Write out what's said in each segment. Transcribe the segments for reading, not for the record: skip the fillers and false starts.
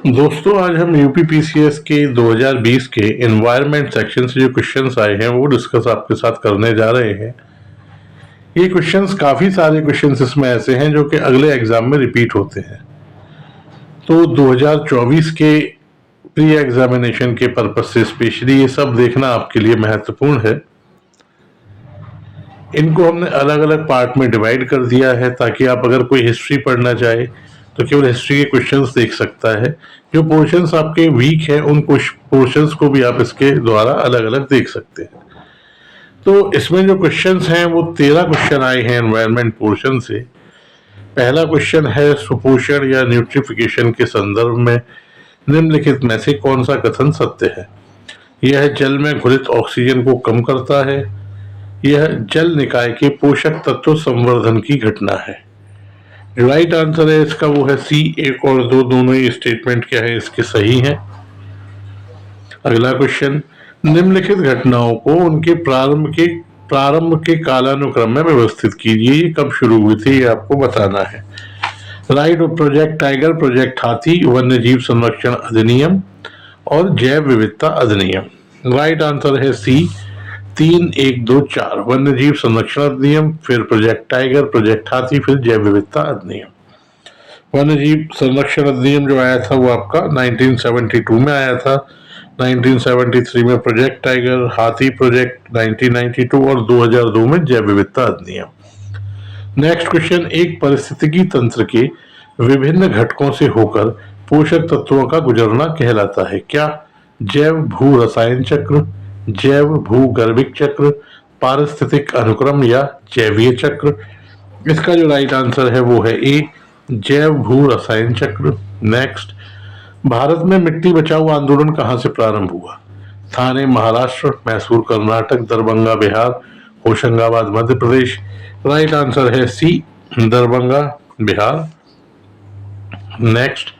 दोस्तों, आज हम यूपीपीसीएस के 2020 के एनवायरनमेंट सेक्शन से जो क्वेश्चंस आए हैं वो डिस्कस आपके साथ करने जा रहे हैं। ये क्वेश्चंस काफ़ी सारे क्वेश्चंस इसमें ऐसे हैं जो कि अगले एग्जाम में रिपीट होते हैं। तो 2024 के प्री एग्जामिनेशन के पर्पज से स्पेशली ये सब देखना आपके लिए महत्वपूर्ण है। इनको हमने अलग अलग पार्ट में डिवाइड कर दिया है ताकि आप अगर कोई हिस्ट्री पढ़ना चाहे तो केवल हिस्ट्री के क्वेश्चंस देख सकता है। जो पोर्शंस आपके वीक है उन पोर्शंस को भी आप इसके द्वारा अलग अलग देख सकते हैं। तो इसमें जो क्वेश्चंस हैं वो 13 क्वेश्चन आए हैं एनवायरनमेंट पोर्शन से। पहला क्वेश्चन है, सुपोषण या न्यूट्रिफिकेशन के संदर्भ में निम्नलिखित में से कौन सा कथन सत्य है? यह जल में घुलित ऑक्सीजन को कम करता है। यह जल निकाय के पोषक तत्व संवर्धन की घटना है। राइट आंसर है इसका वो है सी। 1 और 2 दोनों ही स्टेटमेंट क्या है इसके सही हैं। अगला क्वेश्चन, निम्नलिखित घटनाओं को उनके प्रारंभ के कालानुक्रम में व्यवस्थित कीजिए। ये कब शुरू हुई थी ये आपको बताना है। राइट, प्रोजेक्ट टाइगर, प्रोजेक्ट हाथी, वन्य जीव संरक्षण अधिनियम और जैव विविधता अधिनियम। राइट आंसर है सी 3, 1, 2, 4। वन्य जीव संरक्षण अधिनियम, फिर प्रोजेक्ट टाइगर, प्रोजेक्ट हाथी, फिर जैव विविधता अधिनियम। वन्य जीव संरक्षण अधिनियम जो आया था वो आपका 1972 में आया था। 1973 में प्रोजेक्ट टाइगर, हाथी प्रोजेक्ट 1992 और 2002 में जैव विविधता अधिनियम। नेक्स्ट क्वेश्चन, एक पारिस्थितिकी तंत्र के विभिन्न घटकों से होकर पोषक तत्वों का गुजरना कहलाता है। क्या जैव भू रसायन चक्र, जैव भूगर्भिक चक्र, पारिस्थितिक अनुक्रम या जैवीय चक्र? इसका जो राइट आंसर है वो है ए, जैव भू रसायन चक्र। नेक्स्ट, भारत में मिट्टी बचाओ आंदोलन कहां से प्रारंभ हुआ? थाने महाराष्ट्र, मैसूर कर्नाटक, दरभंगा बिहार, होशंगाबाद मध्य प्रदेश। राइट आंसर है सी, दरभंगा बिहार। नेक्स्ट,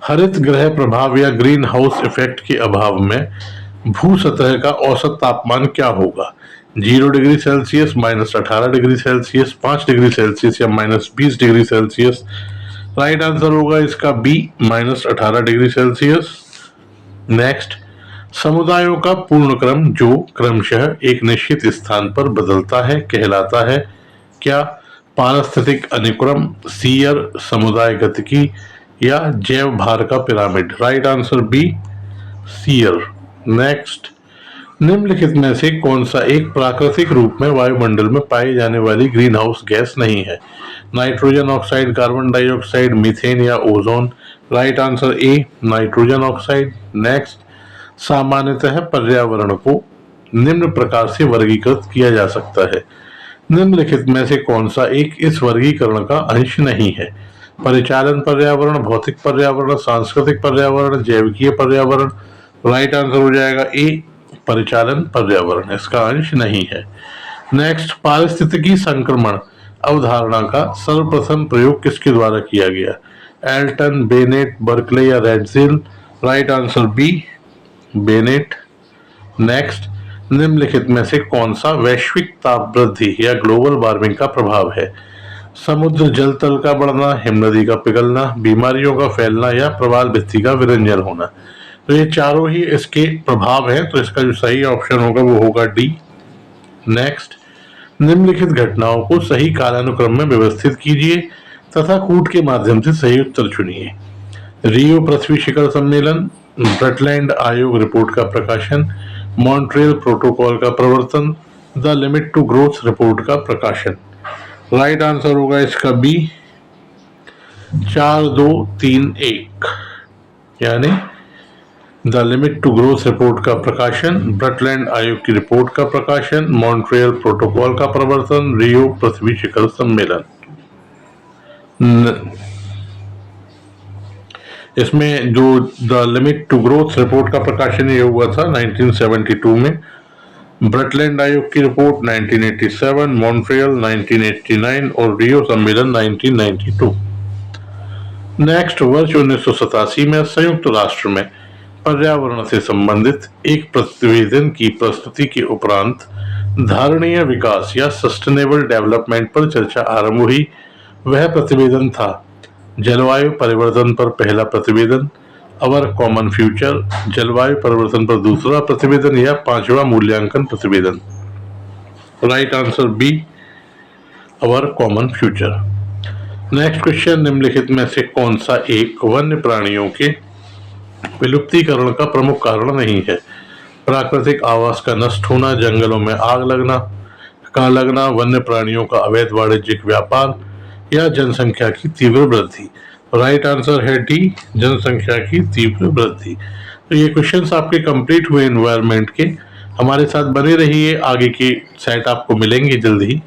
हरित गृह प्रभाव या ग्रीन हाउस इफेक्ट के अभाव में भू सतह का औसत तापमान क्या होगा? 0 degree Celsius, -18 degree Celsius, 5 degree Celsius या -20 डिग्री सेल्सियस? राइट आंसर होगा इसका बी, -18 डिग्री सेल्सियस। नेक्स्ट, समुदायों का पूर्ण क्रम जो क्रमशः एक निश्चित स्थान पर बदलता है कहलाता है। क्या पारिस्थितिक अनुक्रम, सीयर, समुदाय गतिकी या जैव भार का पिरामिड? राइट आंसर बी, सीयर। नेक्स्ट, निम्नलिखित में से कौन सा एक प्राकृतिक रूप में वायुमंडल में पाई जाने वाली ग्रीन हाउस गैस नहीं है? Nitrogen oxide, carbon dioxide, methane या ozone? Right answer A, nitrogen oxide. Next, सामान्यतः पर्यावरण को निम्न प्रकार से वर्गीकृत किया जा सकता है। निम्नलिखित में से कौन सा एक इस वर्गीकरण का अंश नहीं है? परिचालन पर्यावरण, भौतिक पर्यावरण, सांस्कृतिक पर्यावरण, जैविकीय पर्यावरण? राइट आंसर हो जाएगा ए, परिचालन पर्यावरण, इसका अंश नहीं है। नेक्स्ट, पारिस्थितिकी संक्रमण अवधारणा का सर्वप्रथम प्रयोग किसके द्वारा किया गया? एल्टन, बेनेट, बर्कले या रेडजिल? Right answer B, Bennett. Next, निम्नलिखित में से कौन सा वैश्विक ताप वृद्धि या ग्लोबल वार्मिंग का प्रभाव है? समुद्र जल तल का बढ़ना, हिमनदी का पिघलना, बीमारियों का फैलना या प्रवाल भित्ति का विरंजन होना? तो ये चारों ही इसके प्रभाव हैं, तो इसका जो सही ऑप्शन होगा वो होगा डी। नेक्स्ट, निम्नलिखित घटनाओं को सही कालानुक्रम में व्यवस्थित कीजिए तथा कूट के माध्यम से सही उत्तर चुनिए। रियो पृथ्वी शिखर सम्मेलन, ब्रटलैंड आयोग रिपोर्ट का प्रकाशन, मॉन्ट्रियल प्रोटोकॉल का प्रवर्तन, the limit to growth report का प्रकाशन? राइट आंसर होगा इसका बी, 4, 2, 3, 1, यानी the limit to growth report का प्रकाशन, ब्रटलैंड आयोग की रिपोर्ट का प्रकाशन, मॉन्ट्रियल प्रोटोकॉल का प्रवर्तन, रियो पृथ्वी शिखर सम्मेलन। इसमें जो the limit to growth report का प्रकाशन ये हुआ था 1972 में, ब्रटलैंड आयोग की रिपोर्ट 1987, मॉन्ट्रियल 1989 और रियो सम्मेलन 1992। नेक्स्ट, वर्ष 1987 में संयुक्त राष्ट्र में पर्यावरण से संबंधित एक प्रतिवेदन की प्रस्तुति के उपरांत धारणीय विकास या सस्टेनेबल डेवलपमेंट पर चर्चा आरंभ हुई। वह प्रतिवेदन था जलवायु परिवर्तन पर पहला प्रतिवेदन, अवर कॉमन फ्यूचर, जलवायु परिवर्तन पर दूसरा प्रतिवेदन या पांचवा मूल्यांकन प्रतिवेदन। Right answer B, our common future. Next question, निम्नलिखित में से कौन सा एक वन्य प्राणियों के विलुप्तीकरण का प्रमुख कारण नहीं है? प्राकृतिक आवास का नष्ट होना, जंगलों में आग लगना, वन्य प्राणियों का अवैध वाणिज्यिक व्यापार या जनसंख्या की तीव्र वृद्धि। राइट आंसर है डी, जनसंख्या की तीव्र वृद्धि। तो ये क्वेश्चंस आपके कंप्लीट हुए एनवायरनमेंट के। हमारे साथ बने रहिए, आगे के सेट आपको मिलेंगे जल्द ही।